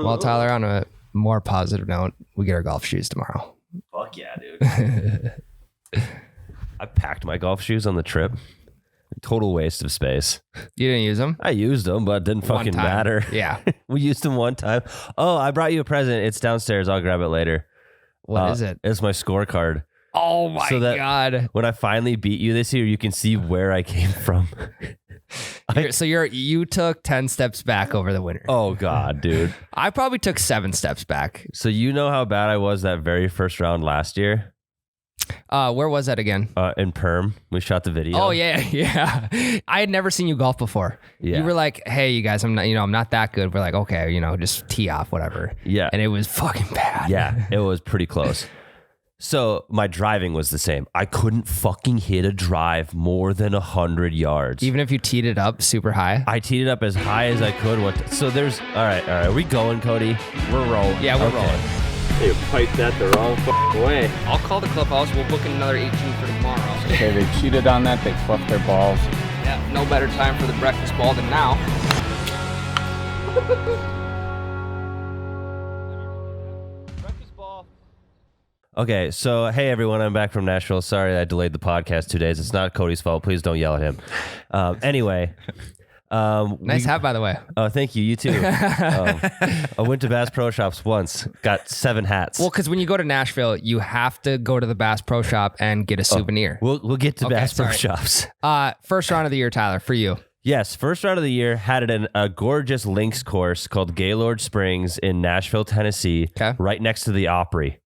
Well, Tyler, on a more positive note, we get our golf shoes tomorrow. Fuck yeah, dude. I packed my golf shoes on the trip. Total waste of space. You didn't use them? I used them, but it didn't fucking matter. Yeah. We used them one time. Oh, I brought you a present. It's downstairs. I'll grab it later. What is it? It's my scorecard. Oh my God. When I finally beat you this year, you can see where I came from. You took 10 steps back over the winter. Oh God, dude. I probably took 7 steps back. So you know how bad I was that very first round last year? Where was that again? In Perm. We shot the video. Oh yeah. I had never seen you golf before. Yeah. You were like, "Hey, you guys, I'm not that good." We're like, "Okay, just tee off, whatever." Yeah. And it was fucking bad. Yeah, it was pretty close. So my driving was the same. I couldn't fucking hit a drive more than 100 yards. Even if you teed it up super high? I teed it up as high as I could. All right. Are we going, Cody? We're rolling. Yeah, we're rolling. They piped that the wrong fucking way. I'll call the clubhouse. We'll book in another 18 for tomorrow. Okay, they cheated on that. They fluffed their balls. Yeah, no better time for the breakfast ball than now. Okay, so hey everyone, I'm back from Nashville. Sorry I delayed the podcast 2 days. It's not Cody's fault. Please don't yell at him. Anyway. Nice hat, by the way. Oh, thank you. You too. I went to Bass Pro Shops once. Got 7 hats. Well, because when you go to Nashville, you have to go to the Bass Pro Shop and get a souvenir. We'll get to Bass Pro Shops. First round of the year, Tyler, for you. Yes, first round of the year had it in a gorgeous links course called Gaylord Springs in Nashville, Tennessee, right next to the Opry.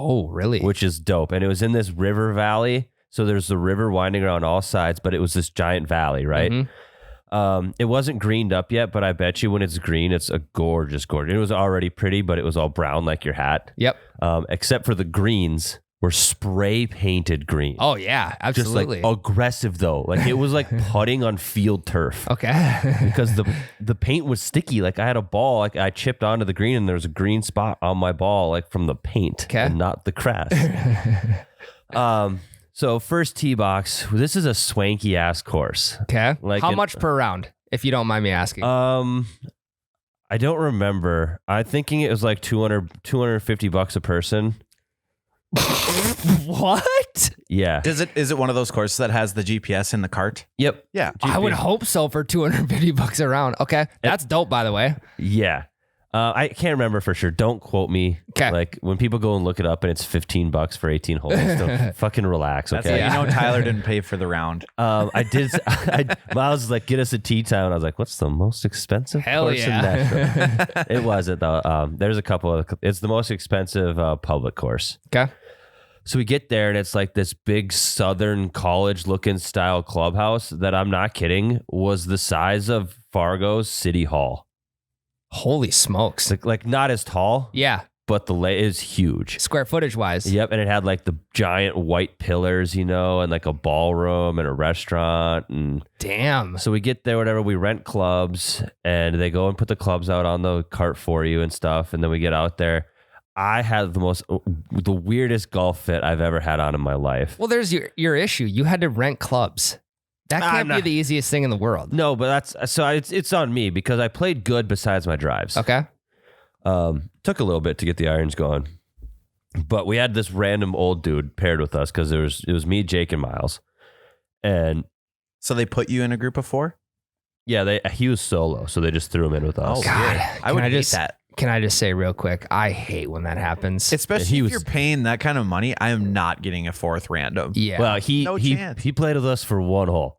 Oh, really? Which is dope. And it was in this river valley. So there's the river winding around all sides, but it was this giant valley, right? Mm-hmm. It wasn't greened up yet, but I bet you when it's green, it's a gorgeous. It was already pretty, but it was all brown like your hat. Yep. Except for the greens were spray painted green. Oh, yeah, absolutely. Just like aggressive though. Like it was like putting on field turf. Okay. Because the paint was sticky. Like I had a ball, like I chipped onto the green and there was a green spot on my ball, like from the paint and not the grass. So first tee box, this is a swanky ass course. Okay. Like how much per round, if you don't mind me asking? I don't remember. I'm thinking it was like $250 a person. What? Yeah. Is it one of those courses that has the GPS in the cart? Yep. Yeah. I would hope so for $250 a round. Okay. That's dope, by the way. Yeah. I can't remember for sure. Don't quote me. Okay. Like when people go and look it up and it's $15 for 18 holes, don't fucking relax. Okay. That's how you know Tyler didn't pay for the round. Miles was like, get us a tee time. And I was like, what's the most expensive course in Nashville? It wasn't though. There's a couple of, it's the most expensive public course. Okay. So we get there and it's like this big Southern college looking style clubhouse that I'm not kidding was the size of Fargo's City Hall. Holy smokes. Like not as tall. Yeah. But the lay is huge. Square footage wise. Yep. And it had like the giant white pillars, and like a ballroom and a restaurant. And damn. So we get there, whatever, we rent clubs and they go and put the clubs out on the cart for you and stuff. And then we get out there. I had the weirdest golf fit I've ever had on in my life. Well, there's your issue. You had to rent clubs. That can't be the easiest thing in the world. No, but it's on me because I played good besides my drives. Okay. Took a little bit to get the irons going, but we had this random old dude paired with us because it was me, Jake, and Miles, and so they put you in a group of 4. Yeah, he was solo, so they just threw him in with us. Oh God, I would hate that. Can I just say real quick? I hate when that happens. Especially if you're paying that kind of money. I am not getting a 4th random. Yeah. Well, he played with us for 1 hole.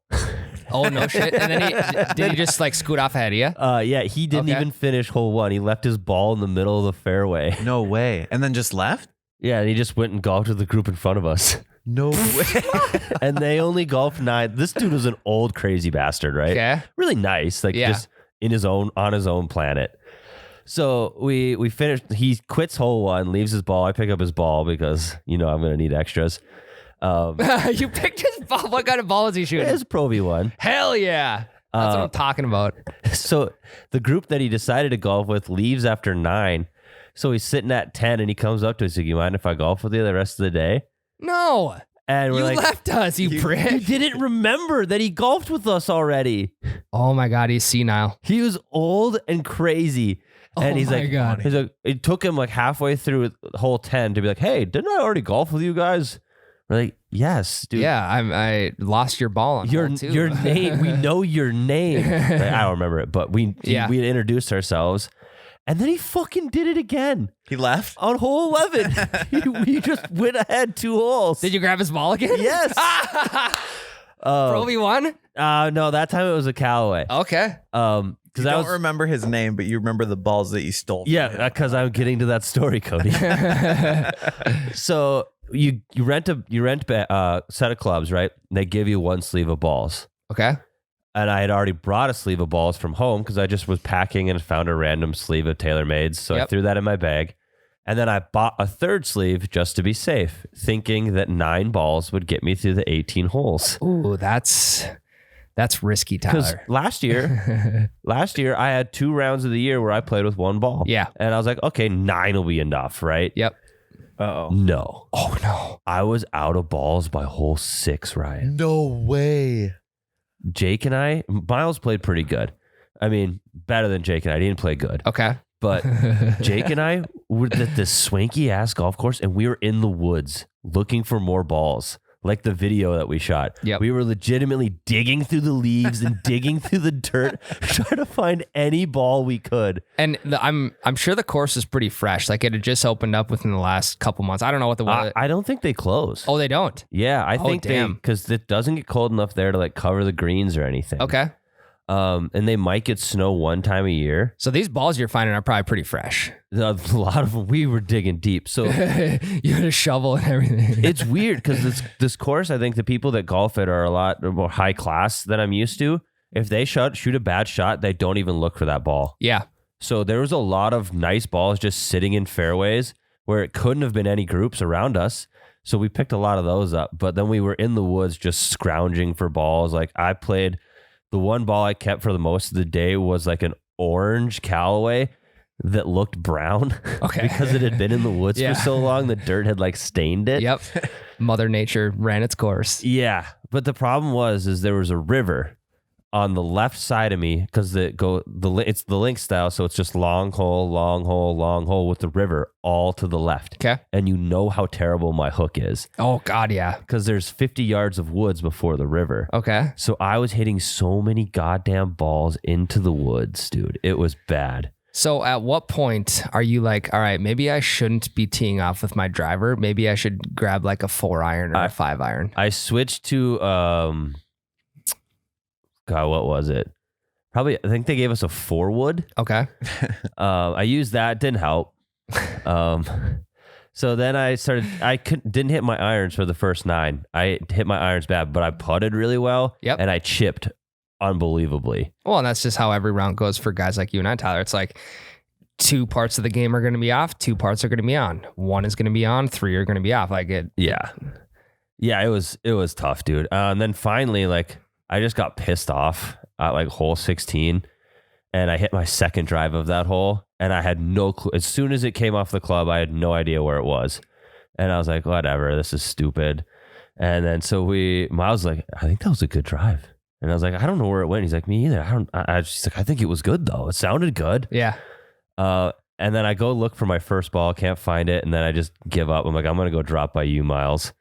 Oh, no shit. And then did he just like scoot off ahead of you? Yeah, he didn't even finish hole 1. He left his ball in the middle of the fairway. No way. And then just left? Yeah, and he just went and golfed with the group in front of us. No way. And they only golfed 9. This dude was an old crazy bastard, right? Okay. Really nice. Like just on his own planet. So we finished. He quits hole 1, leaves his ball. I pick up his ball because I'm going to need extras. You picked his ball. What kind of ball is he shooting? It's Pro V1. Hell yeah. That's what I'm talking about. So the group that he decided to golf with leaves after 9. So he's sitting at 10 and he comes up to us like, you mind if I golf with you the rest of the day? No. And we're You like, left us, you he prick. didn't remember that he golfed with us already. Oh my God, he's senile. He was old and crazy. And he's my like, God. he's like, it took him like halfway through hole 10 to be like, hey, didn't I already golf with you guys? We're like, yes, dude. Yeah, I lost your ball on Your hole 2. your name. We know your name. Like, I don't remember it, but we introduced ourselves. And then he fucking did it again. He left? On hole 11. We just went ahead 2 holes. Did you grab his ball again? Yes. Probably won? No, that time it was a Callaway. Okay. Because I don't remember his name, but you remember the balls that you stole. Yeah, because I'm getting to that story, Cody. So you rent a set of clubs, right? They give you 1 sleeve of balls. Okay. And I had already brought a sleeve of balls from home because I just was packing and found a random sleeve of TaylorMades. So I threw that in my bag. And then I bought a 3rd sleeve just to be safe, thinking that 9 balls would get me through the 18 holes. Ooh, that's risky, Because Tyler. last year I had 2 rounds of the year where I played with 1 ball. Yeah. And I was like, okay, 9 will be enough, right? Yep. Uh-oh. No. Oh, no. I was out of balls by hole 6, Ryan. No way. Jake and I, Miles played pretty good. I mean, better than Jake and I. He didn't play good. Okay. But Jake and I were at this swanky ass golf course and we were in the woods looking for more balls. Like the video that we shot. Yep. We were legitimately digging through the leaves and digging through the dirt, trying to find any ball we could. And I'm sure the course is pretty fresh. Like it had just opened up within the last couple months. I don't know what the weather. I don't think they close. Oh, they don't. Yeah, I think damn. because it doesn't get cold enough there to like cover the greens or anything. Okay. And they might get snow one time a year. So these balls you're finding are probably pretty fresh. A lot of them, we were digging deep. So You had a shovel and everything. it's weird because this course, I think the people that golf it are a lot more high class than I'm used to. If they shoot a bad shot, they don't even look for that ball. Yeah. So there was a lot of nice balls just sitting in fairways where it couldn't have been any groups around us. So we picked a lot of those up. But then we were in the woods just scrounging for balls. Like I played, the one ball I kept for the most of the day was like an orange Callaway that looked brown. Okay. Because it had been in the woods Yeah. for so long, the dirt had like stained it. Yep. Mother Nature ran its course. Yeah. But the problem is there was a river on the left side of me because it's the link style. So it's just long hole, long hole, long hole with the river all to the left. Okay. And you know how terrible my hook is Oh, God, yeah. because there's 50 yards of woods before the river. Okay. So I was hitting so many goddamn balls into the woods, dude. It was bad. So at what point are you like, all right, maybe I shouldn't be teeing off with my driver. Maybe I should grab like a 4-iron or a 5-iron. I switched to, God, what was it? Probably, I think they gave us a 4-wood. Okay. I used that, didn't help. So then I didn't hit my irons for the first 9. I hit my irons bad, but I putted really well. Yep. And I chipped unbelievably. Well, and that's just how every round goes for guys like you and I, Tyler. It's like 2 parts of the game are going to be off, 2 parts are going to be on. 1 is going to be on, 3 are going to be off. Like it. Yeah. Yeah, it was tough, dude. And then finally, like, I just got pissed off at like hole 16 and I hit my second drive of that hole and I had no clue. As soon as it came off the club, I had no idea where it was. And I was like, whatever, this is stupid. And then so Miles was like, I think that was a good drive. And I was like, I don't know where it went. He's like, me either. She's like, I think it was good though. It sounded good. Yeah. And then I go look for my first ball, can't find it. And then I just give up. I'm like, I'm going to go drop by you, Miles.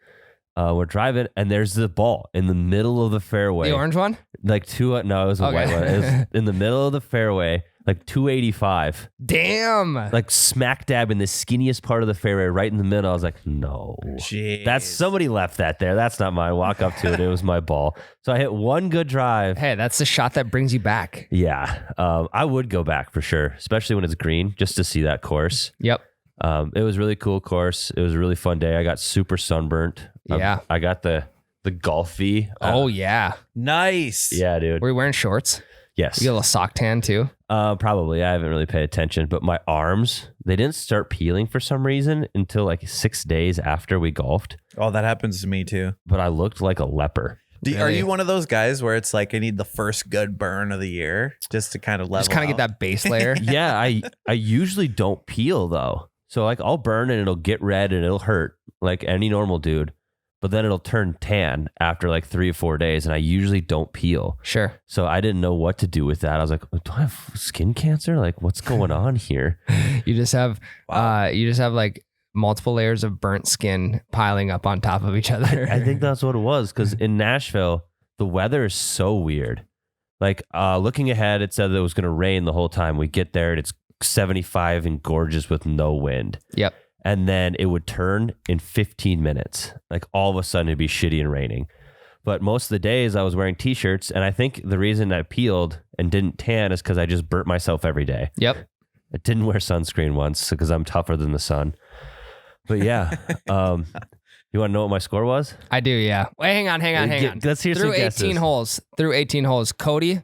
We're driving and there's the ball in the middle of the fairway. The orange one? Like no, it was a Okay. white one. It was in the middle of the fairway, like 285. Damn. Like smack dab in the skinniest part of the fairway, right in the middle. I was like, no. Jeez. That's somebody left that there. That's not mine. Walk up to it. It was my ball. So I hit one good drive. Hey, that's the shot that brings you back. Yeah. I would go back for sure, especially when it's green, just to see that course. Yep. It was a really cool course. It was a really fun day. I got super sunburnt. Yeah. I got the Golfy. Oh, yeah. Nice. Yeah, dude. Were you wearing shorts? Yes. You got a little sock tan too? Probably. I haven't really paid attention, but my arms, they didn't start peeling for some reason until like 6 days after we golfed. Oh, that happens to me too. But I looked like a leper. Are Really? you one of those guys where it's like I need the first good burn of the year just to kind of level Just kind of out? get that base layer. Yeah, I usually don't peel though. So like I'll burn and it'll get red and it'll hurt like any normal dude. but then it'll turn tan after like 3 or 4 days, and I usually don't peel. Sure. So I didn't know what to do with that. I was like, do I have skin cancer? Like, what's going on here? You just have like multiple layers of burnt skin piling up on top of each other. I think that's what it was, because in Nashville, the weather is so weird. Like, looking ahead, it said that it was going to rain the whole time. We get there and it's 75 and gorgeous with no wind. Yep. And then it would turn in 15 minutes. Like, all of a sudden it'd be shitty and raining. But most of the days I was wearing t-shirts, and I think the reason I peeled and didn't tan is because I just burnt myself every day. Yep. I didn't wear sunscreen once because I'm tougher than the sun. But yeah, you want to know what my score was? I do, yeah. Wait, hang on. Let's hear some guesses. Through 18 holes. Cody,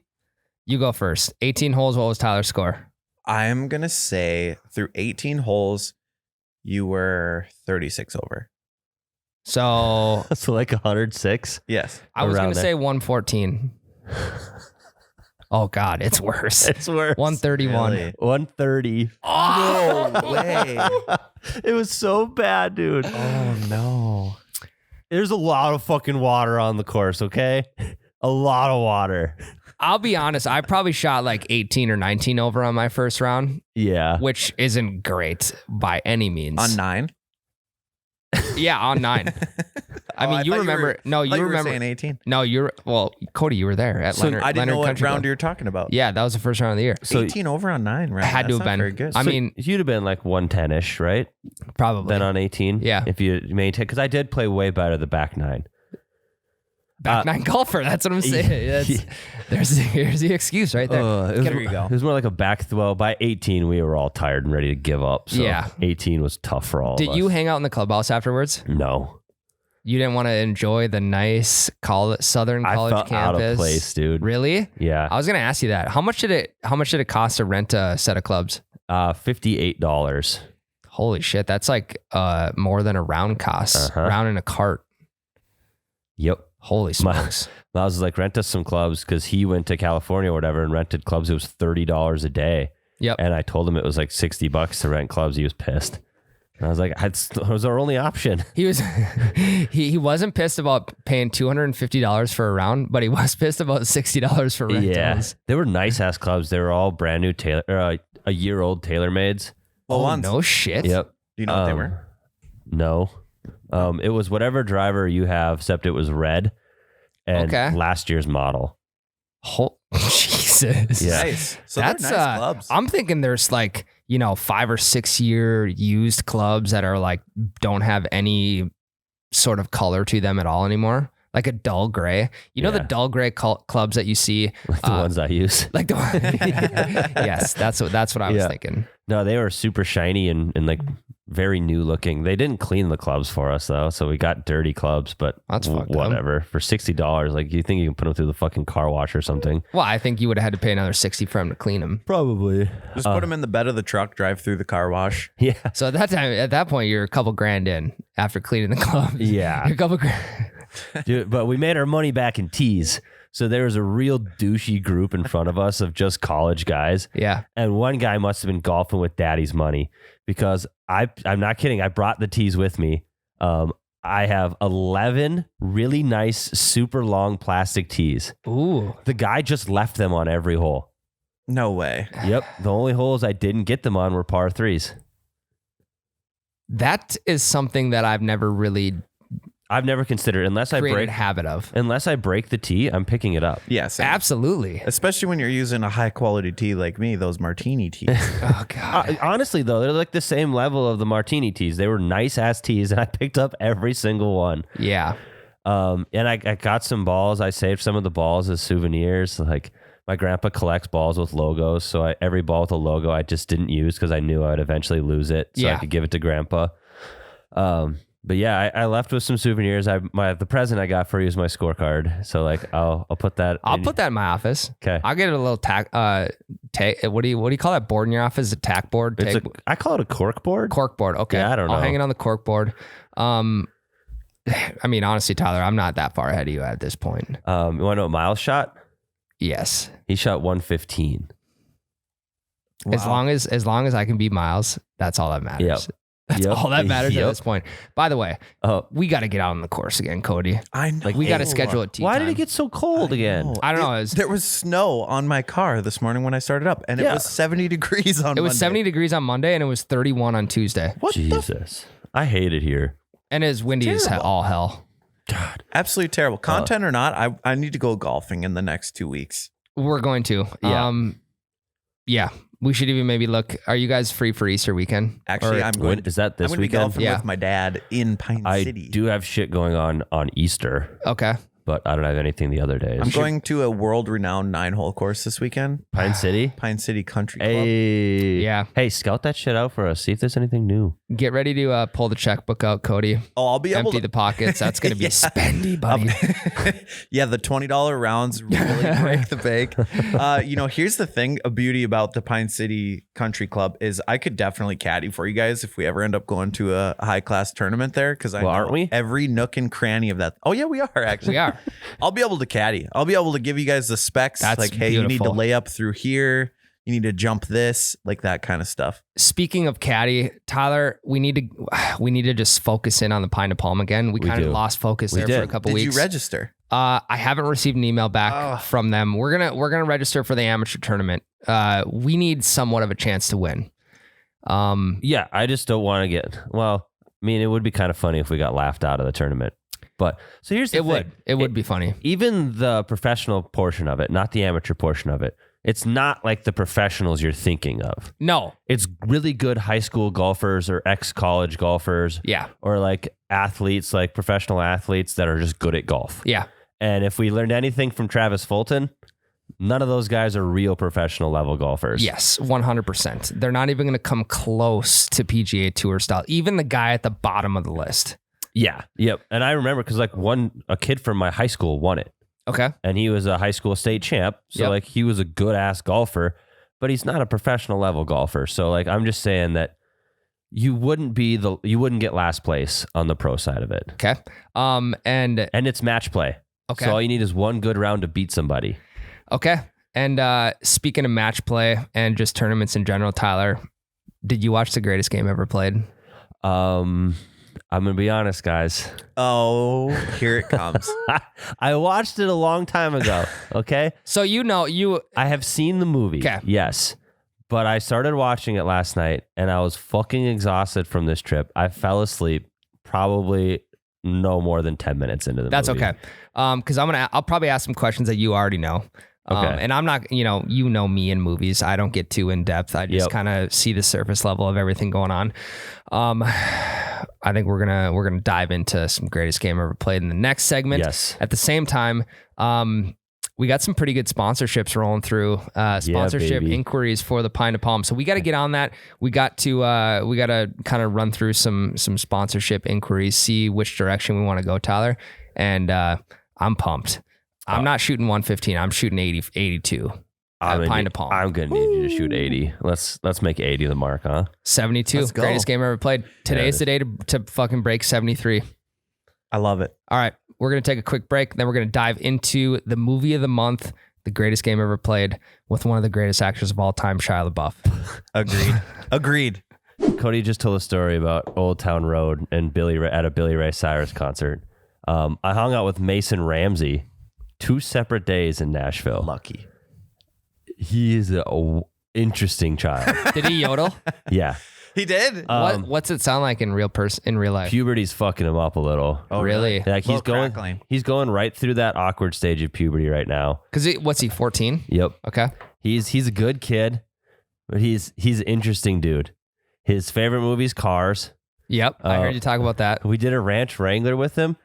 you go first. 18 holes, what was Tyler's score? I'm going to say through 18 holes, you were 36 over. So So like 106? Yes. I was Around going to there. say 114. Oh, God, it's worse. It's worse. 131. Really? 130. No way. It was so bad, dude. Oh, no. There's a lot of fucking water on the course, okay? A lot of water. I'll be honest, I probably shot like 18 or 19 over on my first round, Yeah. which isn't great by any means. On 9? Yeah, on 9. I mean, you remember. You were remember. saying 18. No, Cody, you were there at So Leonard. I didn't know what Country round Club. you're talking about. Yeah, that was the first round of the year. So 18 over on 9 round. Had to That's have not been. very good. I So mean, you'd have been like 110-ish, right? probably. Then on 18? Yeah. If you maintain, because I did play way better the back 9. Back 9 golfer. That's what I'm saying. Here's the excuse right there. There you go. It was more like a back. Well, by 18, we were all tired and ready to give up. So Yeah. 18 was tough for all of Did us. you hang out in the clubhouse afterwards? No. You didn't want to enjoy the nice Southern I college felt campus? out of place, dude. Really? Yeah. I was gonna ask you that. How much did it cost to rent a set of clubs? $58. Holy shit, that's like more than a round costs. Uh-huh. Round in a cart. Yep. Holy smokes. I was like, rent us some clubs, because he went to California or whatever and rented clubs. It was $30 a day. Yep. And I told him it was like $60 to rent clubs. He was pissed. And I was like, it was our only option. He was he wasn't pissed about paying $250 for a round, but he was pissed about $60 for rentals. Yeah. They were nice ass clubs. They were all brand new a year old TaylorMades. Oh, no shit. Yep. Do you know what they were? No. It was whatever driver you have, except it was red and Okay. last year's model. Jesus. Yeah. Nice. So That's they're nice clubs. I'm thinking there's like, 5 or 6 year used clubs that are like don't have any sort of color to them at all anymore. Like a dull gray. You know the Yeah. dull gray clubs that you see, Like the ones I use. like the one. Yes, that's what I was Yeah. thinking. No, they were super shiny and like very new looking. They didn't clean the clubs for us though, so we got dirty clubs. But That's fucked up. whatever. For $60, like, you think you can put them through the fucking car wash or something? Well, I think you would have had to pay another $60 for him to clean them. Probably. Just put them in the bed of the truck, drive through the car wash. Yeah. So at that point, you're a couple grand in after cleaning the clubs. Yeah. You're a couple grand. Dude, but we made our money back in tees. So there was a real douchey group in front of us of just college guys. Yeah. And one guy must have been golfing with daddy's money, because I'm not kidding. I brought the tees with me. I have 11 really nice, super long plastic tees. Ooh. The guy just left them on every hole. No way. Yep. The only holes I didn't get them on were par 3s. That is something that I've never really I've never considered, unless created a habit of. I break the tee, I'm picking it up. Yes. Absolutely. Especially when you're using a high quality tea like me, those martini teas. Oh God. Honestly, though, they're like the same level of the martini tees. They were nice ass tees, and I picked up every single one. Yeah. And I got some balls. I saved some of the balls as souvenirs. Like, my grandpa collects balls with logos, so every ball with a logo I just didn't use because I knew I'd eventually lose it, so Yeah. I could give it to grandpa. But yeah, I left with some souvenirs. The present I got for you is my scorecard. So like, I'll put that. I'll put that in my office. Okay. I'll get a little what do you call that board in your office? A tack board? I call it a cork board. Cork board. Okay. Yeah, I don't know. I'll hang it on the cork board. I mean, honestly, Tyler, I'm not that far ahead of you at this point. You want to know what Miles shot? Yes. He shot 115. As long as I can beat Miles, that's all that matters. Yep. That's all that matters at Yep. this point. By the way, we got to get out on the course again, Cody. I know. Like we got to schedule a tea Why time. did it get so cold again? I don't know. There was snow on my car this morning when I started up, and it was 70 degrees on It was Monday. 70 degrees on Monday, and it was 31 on Tuesday. What the Jesus. I hate it here. And it's windy as Terrible. all hell. God. Absolutely terrible. Content or not, I need to go golfing in the next 2 weeks. We're going to. Yeah. Yeah. We should even maybe look. Are you guys free for Easter weekend? Actually, I'm going. Is that this I'm going to weekend? golfing Yeah. with my dad in Pine I City. do have shit going on Easter, Okay. but I don't have anything the other days. I'm going to a world-renowned 9-hole course this weekend. Pine City. Pine City Country Club. Hey. Yeah. Hey, scout that shit out for us. See if there's anything new. Get ready to pull the checkbook out, Cody. Oh, I'll be able Empty to. the pockets. That's going to be Yeah. spendy, buddy. Yeah, the $20 rounds really break the bank. Here's the thing: a beauty about the Pine City Country Club is I could definitely caddy for you guys if we ever end up going to a high class tournament there. Because I know aren't we? every nook and cranny of that. Oh yeah, we are actually. We are. I'll be able to caddy. I'll be able to give you guys the specs. That's like, hey, you need to beautiful. lay up through here. You need to jump this, like that kind of stuff. Speaking of caddy, Tyler, we need to just focus in on the Pine to Palm again. We kind of do. lost focus We there did. for a couple Did weeks. you register? I haven't received an email back from them. We're gonna register for the amateur tournament. We need somewhat of a chance to win. Yeah, I just don't want to get. Well, I mean, it would be kind of funny if we got laughed out of the tournament. But so here's the thing. It would be funny. Even the professional portion of it, not the amateur portion of it. It's not like the professionals you're thinking of. No. It's really good high school golfers or ex-college golfers. Yeah. Or like athletes, like professional athletes that are just good at golf. Yeah. And if we learned anything from Travis Fulton, none of those guys are real professional level golfers. Yes, 100%. They're not even going to come close to PGA Tour style. Even the guy at the bottom of the list. Yeah. Yep. And I remember because like a kid from my high school won it. Okay. And he was a high school state champ. So Yep. like he was a good ass golfer, but he's not a professional level golfer. So like I'm just saying that you wouldn't get last place on the pro side of it. Okay. And it's match play. okay. So all you need is one good round to beat somebody. Okay. And speaking of match play and just tournaments in general, Tyler, did you watch the greatest game ever played? I'm going to be honest, guys. Oh, here it comes. I watched it a long time ago. Okay. So I have seen the movie. Okay. Yes. But I started watching it last night and I was fucking exhausted from this trip. I fell asleep probably no more than 10 minutes into the that's movie. okay. Because I'll probably ask some questions that you already know. Okay. And I'm not, you know me in movies. I don't get too in depth. I just Yep. kind of see the surface level of everything going on. I think we're gonna dive into some greatest game ever played in the next segment. Yes. At the same time, we got some pretty good sponsorships rolling through. Sponsorship baby. inquiries for the Pine to Palm. So we got to get on that. We got to kind of run through some sponsorship inquiries, see which direction we want to go, Tyler. And I'm pumped. I'm not shooting 115. I'm shooting 82. Pine to Palm. I'm going to need you to shoot 80. Let's make 80 the mark, huh? 72. Let's go. Greatest game ever played. Today's the day to fucking break 73. I love it. All right. We're going to take a quick break. Then we're going to dive into the movie of the month, the greatest game ever played, with one of the greatest actors of all time, Shia LaBeouf. Agreed. Cody just told a story about Old Town Road and at a Billy Ray Cyrus concert. I hung out with Mason Ramsey 2 separate days in Nashville. Lucky. He is an interesting child. Did he yodel? Yeah. He did. What's it sound like in real life? Puberty's fucking him up a little. Oh, really? Like Little crackling. he's going right through that awkward stage of puberty right now. Because what's he, 14? Yep. Okay. He's a good kid, but he's an interesting dude. His favorite movie's Cars. Yep. I heard you talk about that. We did a Ranch Wrangler with him,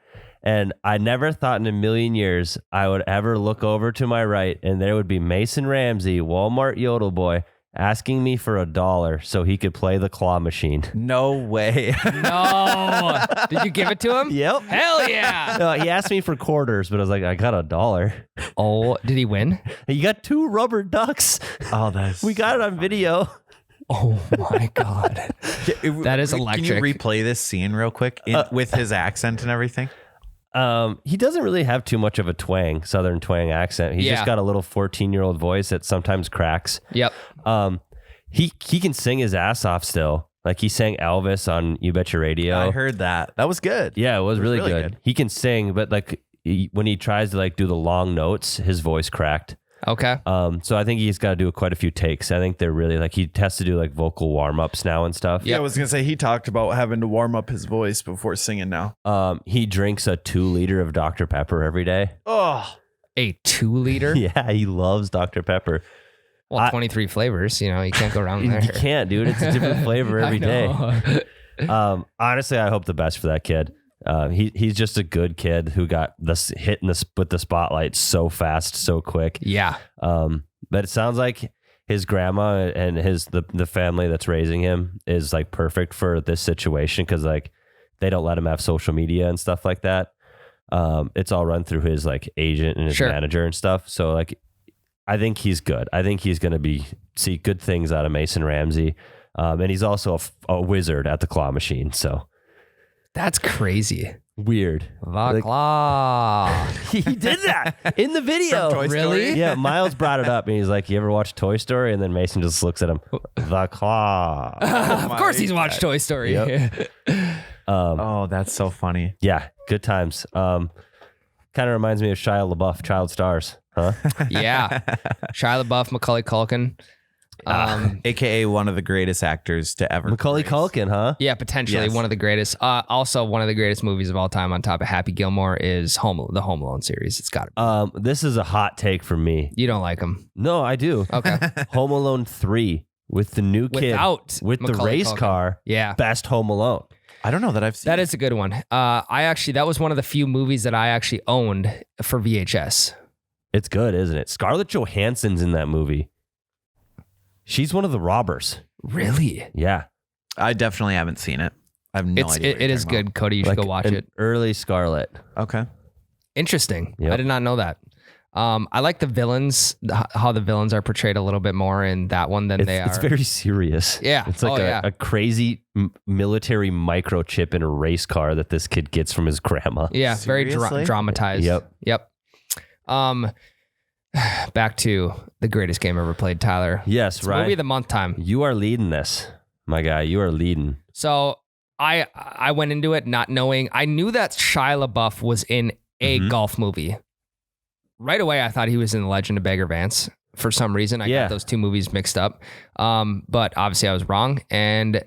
and I never thought in a million years I would ever look over to my right and there would be Mason Ramsey, Walmart Yodel Boy, asking me for $1 so he could play the claw machine. No way. No. Did you give it to him? Yep. Hell yeah. No, he asked me for quarters, but I was like, I got $1. Oh, did he win? You got 2 rubber ducks. Oh, that's. We got it on video. Oh my God. That is electric. Can you replay this scene real quick with his accent and everything? He doesn't really have too much of a southern twang accent. He's just got a little 14-year-old voice that sometimes cracks. Yep. He can sing his ass off still. Like he sang Elvis on You Bet Your Radio. I heard that. That was good. Yeah, it was really, really good. good. He can sing, but like when he tries to like do the long notes, his voice cracked. Okay. So I think he's got to do quite a few takes. I think they're really like he has to do like vocal warm ups now and stuff. Yeah, I was gonna say he talked about having to warm up his voice before singing now. He drinks a 2-liter of Dr. Pepper every day. Oh, A 2-liter? Yeah, he loves Dr. Pepper. Well, 23 flavors. You know, you can't go wrong there. You can't, dude. It's a different flavor every day. Honestly, I hope the best for that kid. He's just a good kid who got this hit with the spotlight so fast, so quick. Yeah. But it sounds like his grandma and the family that's raising him is like perfect for this situation because like they don't let him have social media and stuff like that. It's all run through his like agent and his manager and stuff. So like, I think he's good. I think he's going to see good things out of Mason Ramsey. And he's also a wizard at the claw machine. So That's crazy. weird. The claw. He did that in the video. From Toy Really? Story? Yeah, Miles brought it up and he's like, you ever watch Toy Story? And then Mason just looks at him, the claw. Of course he's watched Toy Story. Yep. Oh, that's so funny. Yeah, good times. Kind of reminds me of Shia LaBeouf, Child Stars. Huh? Yeah. Shia LaBeouf, Macaulay Culkin. AKA one of the greatest actors to ever. Macaulay grace. Culkin, huh? Yeah, potentially Yes. one of the greatest. Also, one of the greatest movies of all time on top of Happy Gilmore is the Home Alone series. It's got to be. This is a hot take from me. You don't like him. No, I do. Okay. Home Alone 3 with the new kid Without with the Macaulay race Culkin. car. Yeah. Best Home Alone. I don't know that I've seen. That is a good one. That was one of the few movies that I actually owned for VHS. It's good, isn't it? Scarlett Johansson's in that movie. She's one of the robbers. Really? Yeah. I definitely haven't seen it. I have no idea. what It you're is talking good, Cody. You should go watch an it. Early Scarlett. about. Okay. Interesting. Yep. I did not know that. I like the villains, how the villains are portrayed a little bit more in that one than they are. It's very serious. Yeah. It's like a crazy military microchip in a race car that this kid gets from his grandma. Yeah, very Seriously? dramatized. Yep. Back to the greatest game ever played, Tyler. Yes, It's right. movie of the month time. You are leading this, my guy. You are leading. So I went into it not knowing. I knew that Shia LaBeouf was in a golf movie. Right away, I thought he was in The Legend of Bagger Vance. For some reason, I got those two movies mixed up. But obviously, I was wrong. And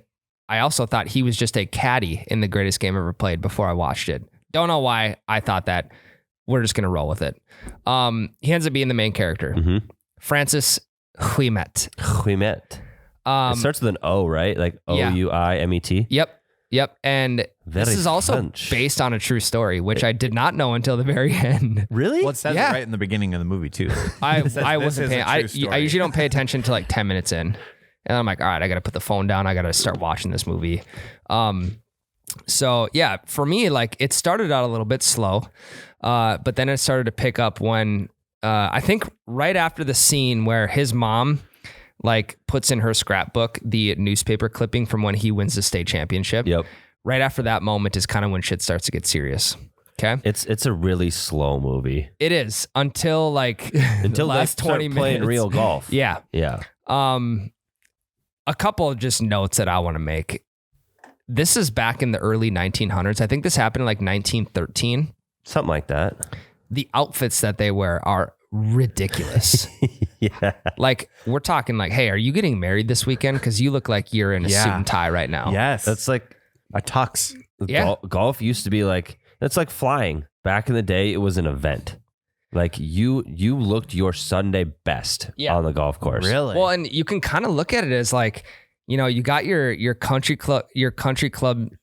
I also thought he was just a caddy in the greatest game ever played before I watched it. Don't know why I thought that. We're just going to roll with it. He ends up being the main character. Francis Ouimet. Ouimet. It starts with an O, right? Like Ouimet. Yep. And this Very is also French. based on a true story, which I did not know until the very end. Really? Well, it says it right in the beginning of the movie too. I This wasn't is paying. a true I story. usually don't pay attention to like 10 minutes in, and I'm like, all right, I got to put the phone down. I got to start watching this movie. So yeah, for me, like it started out a little bit slow, but then it started to pick up when I think right after the scene where his mom like puts in her scrapbook the newspaper clipping from when he wins the state championship. Yep. Right after that moment is kind of when shit starts to get serious. Okay. It's a really slow movie. It is until like Until the they last start 20 playing minutes. real golf. Yeah. Yeah. A couple of just notes that I want to make. This is back in the early 1900s. I think this happened in like 1913. Something like that. The outfits that they wear are ridiculous. Yeah. Like we're talking like, hey, are you getting married this weekend? Because you look like you're in a suit and tie right now. Yes. That's like a tux. Yeah. Golf used to be like, it's like flying. Back in the day, it was an event. Like you looked your Sunday best on the golf course. Really? Well, and you can kind of look at it as like, you know, you got your country club,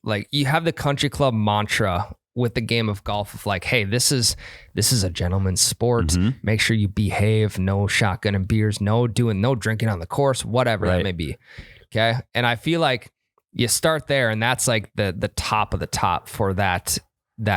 like you have the country club mantra with the game of golf of like, hey, this is a gentleman's sport. Make sure you behave. No shotgun and beers. No drinking on the course. Whatever that may be. Okay, and I feel like you start there, and that's like the top of the top for that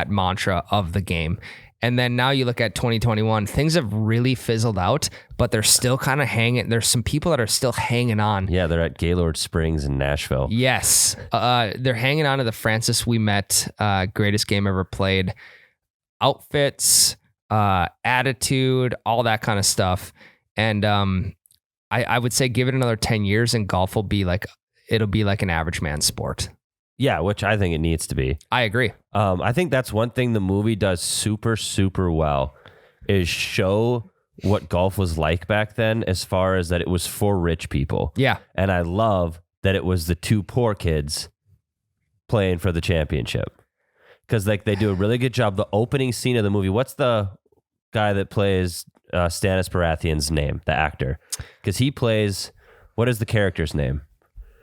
mantra of the game. And then now you look at 2021, things have really fizzled out, but they're still kind of hanging. There's some people that are still hanging on. Yeah, they're at Gaylord Springs in Nashville. Yes. They're hanging on to the Francis Ouimet, greatest game ever played. Outfits, attitude, all that kind of stuff. And I would say give it another 10 years and golf will be like, it'll be like an average man's sport. Yeah, which I think it needs to be. I agree. I think that's one thing the movie does super, super well is show what golf was like back then as far as that it was for rich people. Yeah. And I love that it was the two poor kids playing for the championship. Because like they do a really good job. The opening scene of the movie, what's the guy that plays Stannis Baratheon's name, the actor? Because he plays, what is the character's name?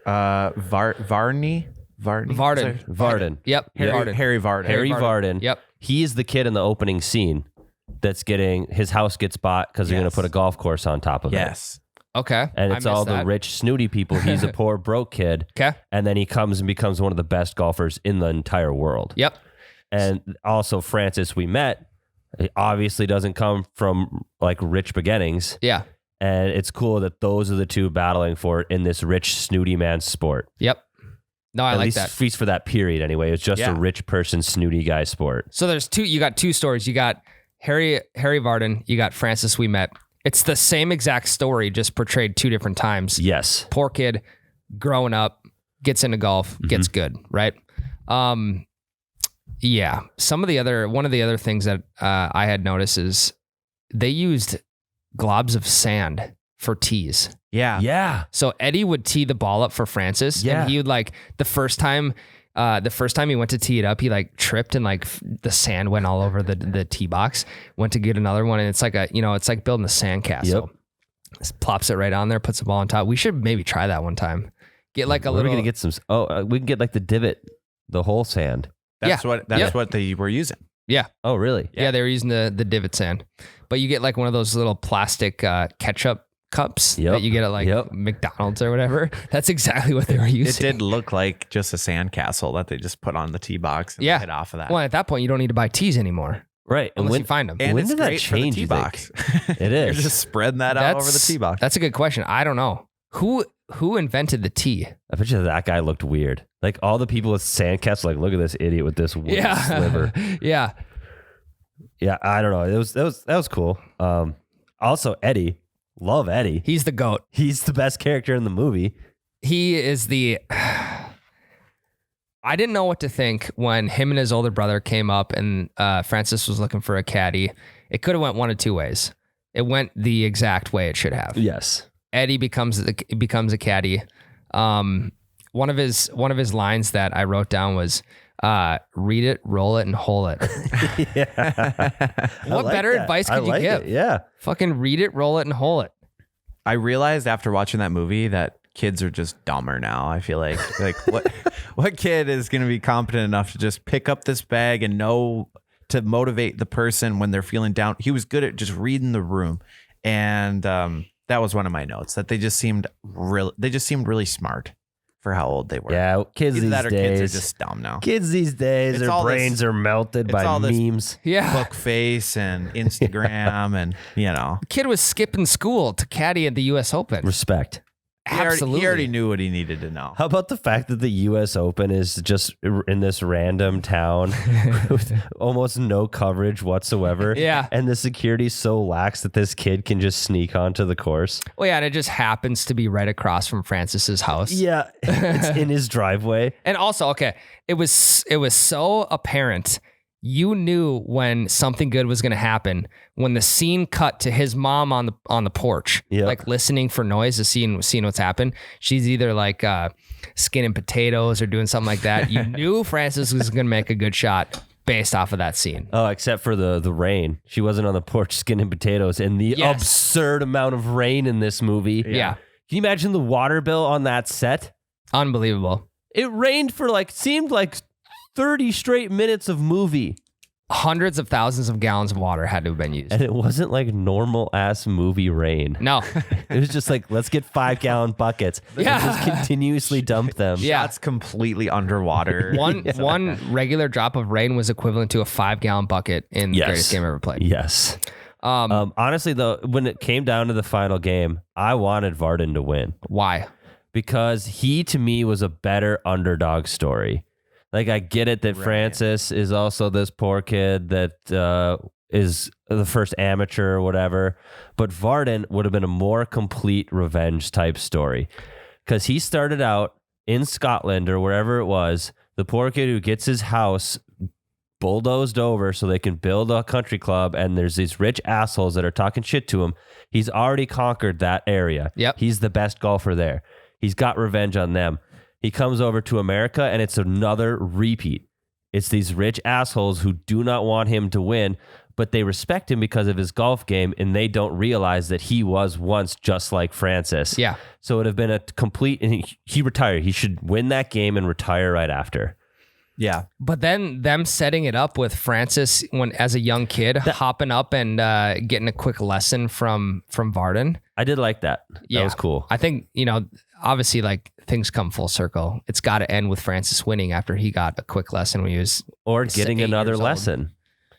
Varney? Varden. Yep. Harry Varden. Harry Varden. Yep. He's the kid in the opening scene that's getting, his house gets bought because they're going to put a golf course on top of it. Yes. Okay. And it's all the rich, snooty people. He's a poor, broke kid. Okay. And then he comes and becomes one of the best golfers in the entire world. Yep. And also Francis we met, he obviously doesn't come from like rich beginnings. Yeah. And it's cool that those are the two battling for it in this rich, snooty man sport. Yep. No, I At like least that. at least for that period anyway. It's just a rich person, snooty guy sport. So you got two stories. You got Harry Varden, you got Francis we met. It's the same exact story, just portrayed two different times. Yes. Poor kid, growing up, gets into golf, gets good, right? Yeah. One of the other things that I had noticed is they used globs of sand for tees. Yeah. Yeah. So Eddie would tee the ball up for Francis. Yeah. And he would like the first time he went to tee it up, he like tripped and like the sand went all over the tee box. Went to get another one, and it's like it's like building a sandcastle. Yep. Just plops it right on there, puts the ball on top. We should maybe try that one time. Get like a We're little. gonna get some. We can get like the divot, the whole sand. That's what they were using. Yeah. Oh, really? Yeah, they were using the divot sand, but you get like one of those little plastic ketchup cups that you get at like McDonald's or whatever. That's exactly what they were using. It did look like just a sandcastle that they just put on the tee box and hit off of that. Well, at that point, you don't need to buy tees anymore. Right. Unless you find them. And when it's did that great for the change, tee you box. It is. You're just spreading that out over the tee box. That's a good question. I don't know. Who invented the tee? I bet you that guy looked weird. Like all the people with sandcastles, like, look at this idiot with this wood sliver. Yeah. Yeah, I don't know. That was cool. Also, Eddie. Love Eddie. He's the GOAT. He's the best character in the movie. He is the... I didn't know what to think when him and his older brother came up and Francis was looking for a caddy. It could have went one of two ways. It went the exact way it should have. Yes. Eddie becomes a caddy. One of his lines that I wrote down was, read it, roll it, and hole it. What better advice could you give? Yeah. Fucking read it, roll it, and hole it. I realized after watching that movie that kids are just dumber now. I feel like what kid is going to be competent enough to just pick up this bag and know to motivate the person when they're feeling down? He was good at just reading the room, and that was one of my notes. That they just seemed really smart for how old they were. Yeah, kids Either these that or days. kids are just dumb now. Kids these days, It's their all brains are melted it's by all this memes. Yeah. Book face and Instagram and Kid was skipping school to caddy at the U.S. Open. Respect. Absolutely. He already knew what he needed to know. How about the fact that the U.S. Open is just in this random town with almost no coverage whatsoever? Yeah. And the security's so lax that this kid can just sneak onto the course? Well, yeah, and it just happens to be right across from Francis's house. Yeah. It's in his driveway. And also, okay, it was so apparent. You knew when something good was going to happen when the scene cut to his mom on the porch, like listening for noise, seeing what's happened. She's either like skinning potatoes or doing something like that. You knew Francis was going to make a good shot based off of that scene. Oh, except for the rain. She wasn't on the porch skinning potatoes, and the absurd amount of rain in this movie. Yeah. Can you imagine the water bill on that set? Unbelievable. It rained for seemed like 30 straight minutes of movie. Hundreds of thousands of gallons of water had to have been used. And it wasn't like normal ass movie rain. No. It was just like, let's get 5-gallon buckets. Yeah. And just continuously dump them. Yeah. That's completely underwater. One regular drop of rain was equivalent to a 5-gallon bucket in the greatest game ever played. Yes. Honestly, though, when it came down to the final game, I wanted Varden to win. Why? Because he, to me, was a better underdog story. Like, I get it that Francis is also this poor kid that is the first amateur or whatever, but Varden would have been a more complete revenge type story because he started out in Scotland or wherever it was, the poor kid who gets his house bulldozed over so they can build a country club, and there's these rich assholes that are talking shit to him. He's already conquered that area. Yep. He's the best golfer there. He's got revenge on them. He comes over to America, and it's another repeat. It's these rich assholes who do not want him to win, but they respect him because of his golf game, and they don't realize that he was once just like Francis. Yeah. So it would have been a complete, and he retired. He should win that game and retire right after. Yeah. But then them setting it up with Francis when as a young kid, hopping up and getting a quick lesson from Varden. I did like that. That was cool. I think, obviously like things come full circle. It's got to end with Francis winning after he got a quick lesson when he was Or getting 8 another years old. lesson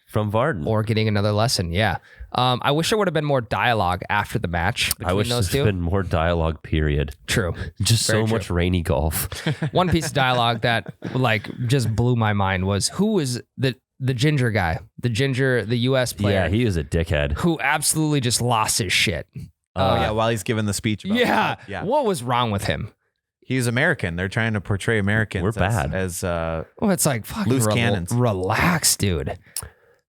from Varden. Or getting another lesson, yeah. I wish there would have been more dialogue after the match between I wish those there's two. been more dialogue, period. True. Just Very so true. much rainy golf. One piece of dialogue that like just blew my mind was who is the ginger guy, the US player. Yeah, he was a dickhead. who absolutely just lost his shit. Oh, yeah. While he's giving the speech. About Yeah. that. Yeah. What was wrong with him? He's American. They're trying to portray Americans. We're bad. As Well, it's like fucking Loose cannons. Relax, dude.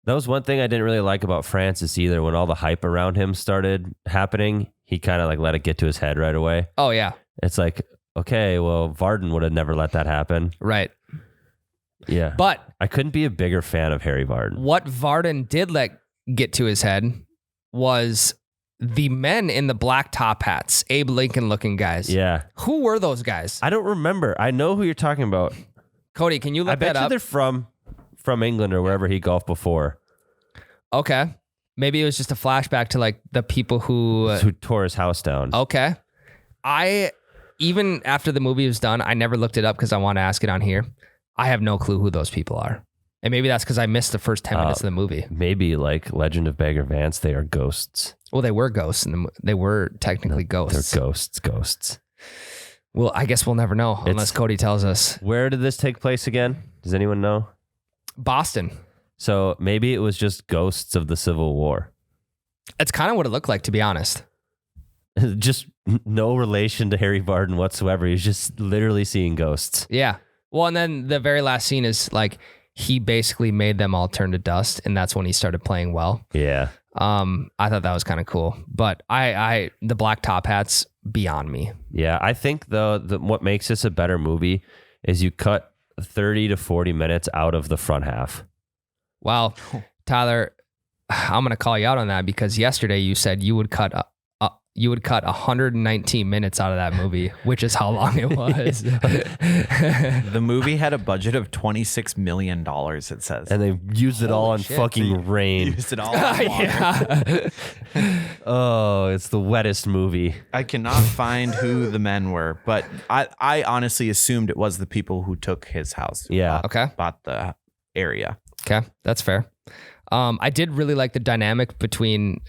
That was one thing I didn't really like about Francis either. When all the hype around him started happening, he kind of like let it get to his head right away. Oh yeah, It's like, okay, well, Varden would have never let that happen. right. Yeah. But I couldn't be a bigger fan of Harry Varden. what Varden did let get to his head was the men in the black top hats, Abe Lincoln looking guys. Yeah. Who were those guys? I don't remember. I know who you're talking about. Cody, can you look I bet that you up? they're from England or wherever he golfed before. Okay. Maybe it was just a flashback to like the people who. Who tore his house down. Okay. Even after the movie was done, I never looked it up because I want to ask it on here. I have no clue who those people are. And maybe that's because I missed the first 10 minutes of the movie. Maybe like Legend of Bagger Vance, they are ghosts. Well, they were ghosts, and they were technically ghosts. They're ghosts. Well, I guess we'll never know unless Cody tells us. Where did this take place again? Does anyone know? Boston. So maybe it was just ghosts of the Civil War. It's kind of what it looked like, to be honest. Just no relation to Harry Varden whatsoever. He's just literally seeing ghosts. Yeah. Well, and then the very last scene is like he basically made them all turn to dust, and that's when he started playing well. Yeah. I thought that was kind of cool, but the black top hats beyond me. Yeah. I think though that what makes this a better movie is you cut 30 to 40 minutes out of the front half. Well, Tyler, I'm going to call you out on that because yesterday you said you would cut 119 minutes out of that movie, which is how long it was. the movie had a budget of $26 million, it says. And they used it all Holy on shit. fucking rain. Used it all on water. Yeah. Oh, it's the wettest movie. I cannot find who the men were, but I honestly assumed it was the people who took his house. Yeah. Okay. Bought the area. Okay. That's fair. I did really like the dynamic between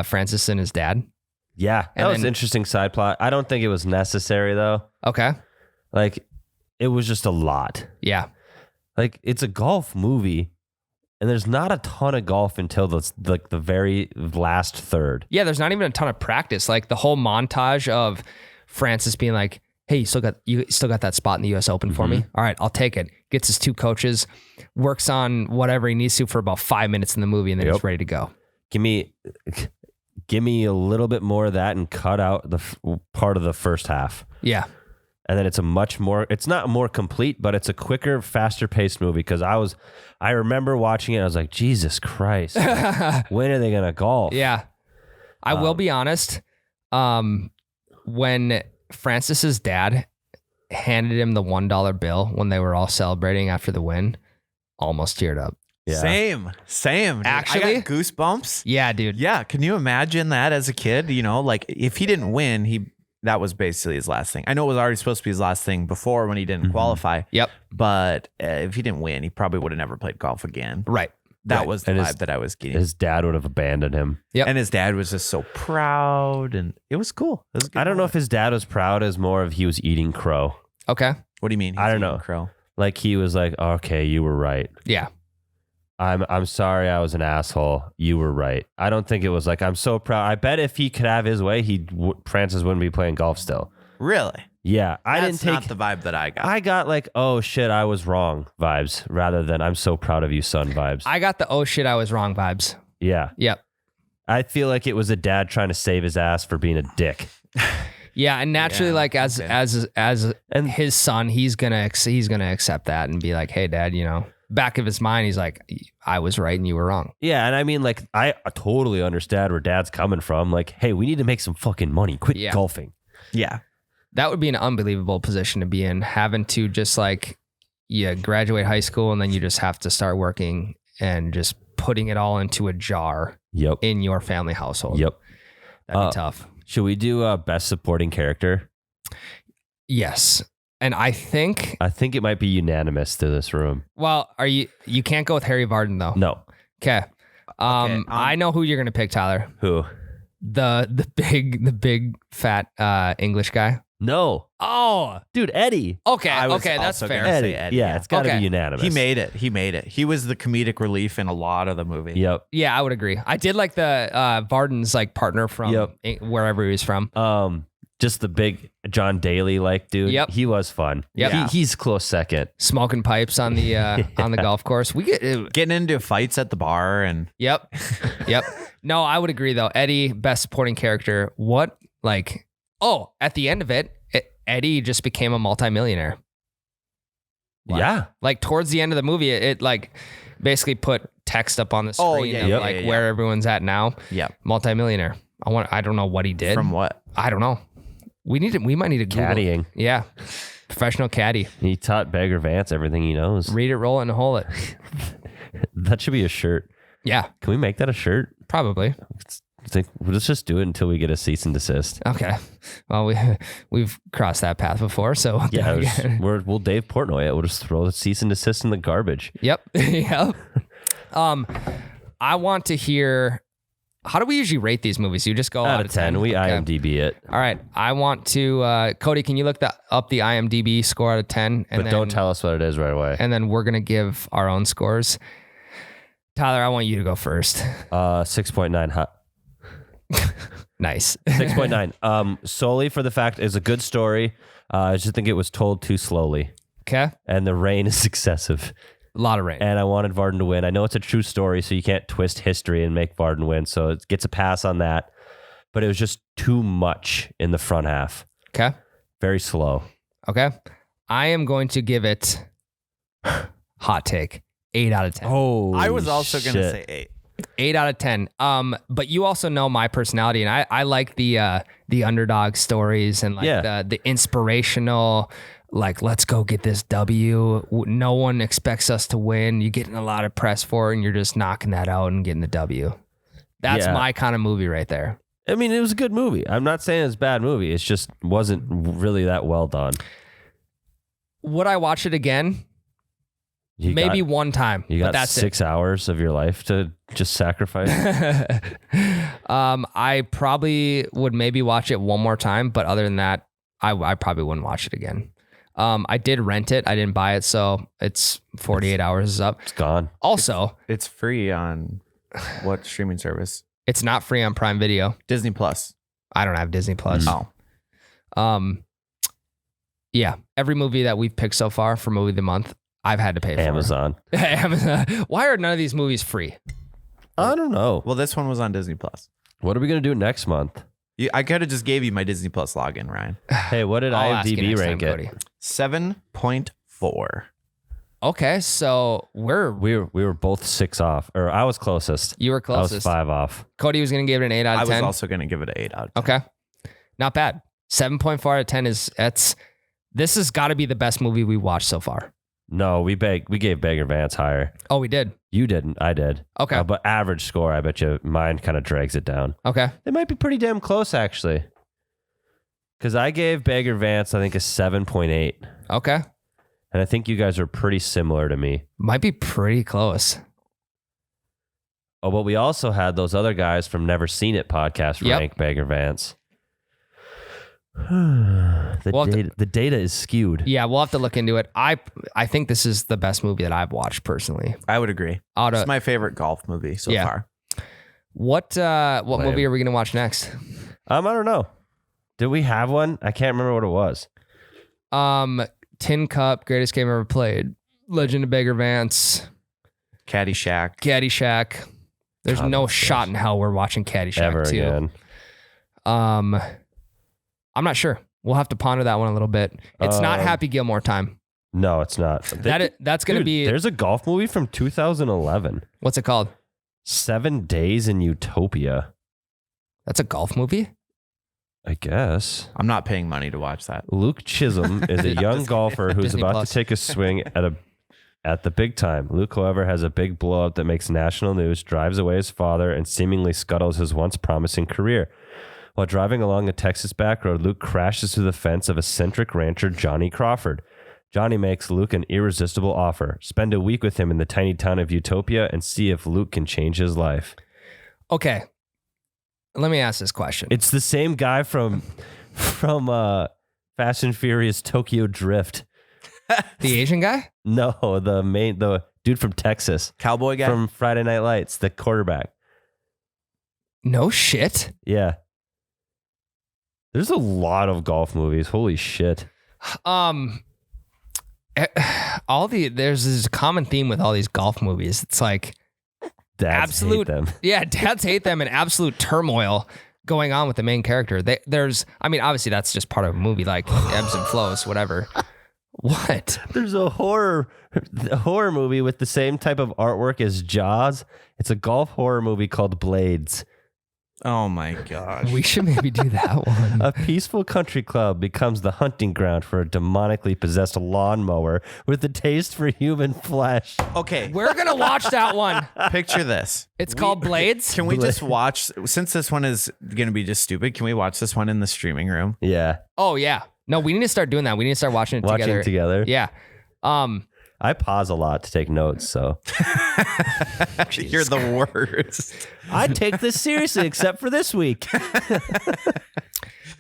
Francis and his dad. Yeah. That And was an then- interesting side plot. I don't think it was necessary though. Okay. Like it was just a lot. Yeah. Like it's a golf movie and there's not a ton of golf until the very last third. Yeah. There's not even a ton of practice. Like the whole montage of Francis being like, hey, you still got that spot in the US Open for me? All right, I'll take it. Gets his two coaches, works on whatever he needs to for about 5 minutes in the movie, and then he's ready to go. Give me a little bit more of that and cut out the part of the first half. Yeah. And then it's not more complete, but it's a quicker, faster paced movie. Because I remember watching it. I was like, Jesus Christ, when are they going to golf? Yeah. I will be honest. When Francis's dad handed him the $1 bill when they were all celebrating after the win, almost teared up. Yeah. Same. Dude. Actually? I got goosebumps. Yeah, dude. Yeah. Can you imagine that as a kid? You know, like if he didn't win, that was basically his last thing. I know it was already supposed to be his last thing before when he didn't qualify. Yep. But if he didn't win, he probably would have never played golf again. Right. That was the And vibe that I was getting. His dad would have abandoned him. Yep. And his dad was just so proud, and it was cool. It was a good I don't know if moment. his dad was proud as more of he was eating crow. Okay. What do you mean? I don't He's eating know. Crow. Like he was like, okay, you were right. Yeah. I'm sorry I was an asshole. You were right. I don't think it was like, I'm so proud. I bet if he could have his way, Francis wouldn't be playing golf still. Really? Yeah, I That's didn't not take the vibe that I got. I got like, oh shit, I was wrong vibes rather than I'm so proud of you, son vibes. I got the oh shit, I was wrong vibes. Yeah. Yep. I feel like it was a dad trying to save his ass for being a dick. Yeah, and naturally, Yeah, like as And- his son, he's gonna accept that and be like, hey, dad, you know, back of his mind, he's like, I was right and you were wrong. Yeah, and I mean, like, I totally understand where dad's coming from. Like, hey, we need to make some fucking money. Quit Yeah. golfing. Yeah. That would be an unbelievable position to be in, having to just like, graduate high school and then you just have to start working and just putting it all into a jar Yep. in your family household. Yep. That'd be tough. Should we do best supporting character? Yes. And I think, I think it might be unanimous to this room. well, you can't go with Harry Vardon though. No. Okay. I know who you're going to pick, Tyler. Who? The big fat English guy. No. Oh, Dude, Eddie. okay. I was Okay, that's also fair. gonna Eddie. say Eddie, yeah, yeah. it's got to Okay. be unanimous. He made it. He was the comedic relief in a lot of the movie. Yep. Yeah, I would agree. I did like the Vardon's like partner from Yep. wherever he was from. Just the big John Daly like dude. Yep. He was fun. Yep. He's close second. Smoking pipes on the on the golf course. We get Getting into fights at the bar and Yep. Yep. No, I would agree though. Eddie, best supporting character. What like? Oh, at the end of it, Eddie just became a multimillionaire. Yeah. Like towards the end of the movie, it like basically put text up on the screen Oh, yeah, of yeah, like yeah, where everyone's at now. yeah. Multimillionaire. I don't know what he did. From what? I don't know. We might need to Google. Caddying. Yeah. Professional caddy. He taught Beggar Vance everything he knows. Read it, roll it, and hole it. That should be a shirt. Yeah, Can we make that a shirt? probably. Let's just do it until we get a cease and desist. Okay. Well, we've crossed that path before, so Yeah, we'll Dave Portnoy it. We'll just throw the cease and desist in the garbage. Yep. Yep. I want to hear. How do we usually rate these movies? You just go Out of 10. We Okay. IMDb it. All right. I want to. Cody, can you look up the IMDb score out of 10? But don't tell us what it is right away. And then we're gonna give our own scores. Tyler, I want you to go first. 6.9 hot. Nice. 6.9. Solely for the fact it's a good story. I just think it was told too slowly. Okay. And the rain is excessive. A lot of rain. And I wanted Varden to win. I know it's a true story, so you can't twist history and make Varden win. So it gets a pass on that. But it was just too much in the front half. Okay. Very slow. Okay. I am going to give it hot take 8 out of 10. Oh, I was also going to say 8. 8 out of 10. But you also know my personality, and I like the underdog stories and like the inspirational, like, let's go get this W. No one expects us to win. You're getting a lot of press for it, and you're just knocking that out and getting the W. That's my kind of movie right there. I mean, it was a good movie. I'm not saying it's a bad movie. It just wasn't really that well done. Would I watch it again? Maybe one time. You but got that's 6 hours of your life to just sacrifice. I probably would maybe watch it one more time, but other than that, I probably wouldn't watch it again. I did rent it. I didn't buy it, so it's 48 hours is up. It's gone. Also, It's free on what streaming service? it's not free on Prime Video. Disney Plus. I don't have Disney Plus. Oh. Yeah, every movie that we've picked so far for movie of the month, I've had to pay for. Amazon. Amazon. Why are none of these movies free? I don't know. Well, this one was on Disney Plus. What are we going to do next month? I could have just gave you my Disney Plus login, Ryan. Hey, what did I'll ask you IMDb next rank time, it? Cody. 7.4. Okay, so We were both 6 off, or I was closest. you were I was closest. 5 off. Cody was going to give it an 8 out I of was 10. also going to give it an 8 out of 10. Okay. Not bad. 7.4 out of 10 this has got to be the best movie we watched so far. No, we gave Beggar Vance higher. Oh, we did. You didn't. I did. Okay. But average score, I bet you mine kind of drags it down. Okay. They might be pretty damn close, actually. Because I gave Beggar Vance, I think, a 7.8. Okay. And I think you guys are pretty similar to me. Might be pretty close. Oh, but we also had those other guys from Never Seen It podcast Yep. rank Beggar Vance. The data is skewed. Yeah, we'll have to look into it. I think this is the best movie that I've watched personally. I would agree. It's my favorite golf movie so Yeah. far. What Lame. movie are we going to watch next? I don't know. Did we have one? I can't remember what it was. Tin Cup, greatest game ever played. Legend of Bagger Vance, Caddyshack. There's no shot in hell we're watching Caddyshack Ever 2. again. I'm not sure. We'll have to ponder that one a little bit. It's not Happy Gilmore time. No, it's not. That's going to be... There's a golf movie from 2011. What's it called? 7 Days in Utopia. That's a golf movie? I guess. I'm not paying money to watch that. Luke Chisholm is a young golfer who's Disney about Plus. to take a swing at the big time. Luke, however, has a big blow up that makes national news, drives away his father, and seemingly scuttles his once promising career. While driving along a Texas back road, Luke crashes through the fence of eccentric rancher Johnny Crawford. Johnny makes Luke an irresistible offer. Spend a week with him in the tiny town of Utopia and see if Luke can change his life. Okay. Let me ask this question. It's the same guy from Fast and Furious Tokyo Drift. The Asian guy? No, the dude from Texas. Cowboy guy? From Friday Night Lights, the quarterback. No shit. Yeah. There's a lot of golf movies. Holy shit. There's this common theme with all these golf movies. It's like Dads hate them. Yeah, dads hate them and absolute turmoil going on with the main character. Obviously that's just part of a movie, like ebbs and flows, whatever. What? There's a horror movie with the same type of artwork as Jaws. It's a golf horror movie called Blades. Oh my gosh. We should maybe do that one. A peaceful country club becomes the hunting ground for a demonically possessed lawnmower with a taste for human flesh. Okay. We're going to watch that one. Picture this. It's called Blades. Can we just watch, since this one is going to be just stupid, can we watch this one in the streaming room? Yeah. Oh, yeah. No, we need to start doing that. We need to start watching it together. Yeah. I pause a lot to take notes, so. You're the worst. I take this seriously, except for this week.